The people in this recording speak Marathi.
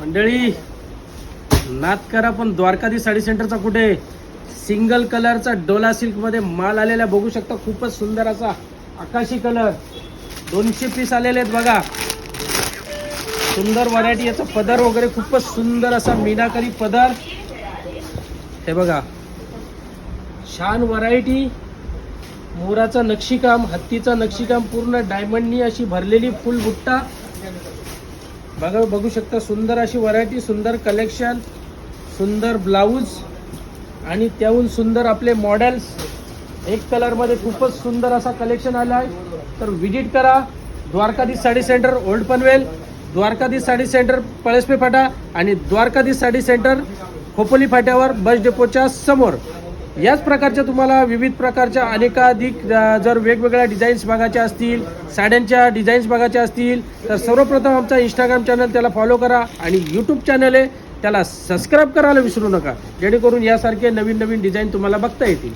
मंडळी नाद करा पण द्वारकाधीश साडी सेंटरचा कुठे सिंगल कलरचा डोला सिल्क मध्ये माल आलेला बघू शकता. खूपच सुंदर असा आकाशी कलर 200 पीस आलेले आहेत बघा. सुंदर व्हरायटी. याचा पदर वगैरे खूपच सुंदर असा मीनाकारी पदर. हे बघा छान व्हरायटी. मोराचा नक्षीकाम, हत्तीचा नक्षीकाम, पूर्ण डायमंडनी अशी भरलेली फुल बुट्टा बघा. बघू शकता सुंदर अशी व्हरायटी, सुंदर कलेक्शन, सुंदर ब्लाऊज आणि त्याहून सुंदर आपले मॉडेल्स. एक कलर मध्ये खूपच सुंदर असा कलेक्शन आला आहे. तर विजिट करा Dwarkadhish sari centre old Panvel, Dwarkadhish sari centre Palaspe Phata आणि द्वारकाधीश साडी सेंटर खोपोली फाट्यावर बस डेपोच्या समोर. याच प्रकारच्या तुम्हाला विविध प्रकारच्या अनेकाधिक जर वेगवेगळ्या डिझाईन्स बघायच्या असतील, साड्यांच्या डिझाईन्स बघायच्या असतील तर सर्वप्रथम आमचा इंस्टाग्राम चॅनल त्याला फॉलो करा आणि यूट्यूब चॅनल आहे त्याला सबस्क्राईब करायला विसरू नका, जेणेकरून यासारखे नवीन नवीन डिझाईन तुम्हाला बघता येतील.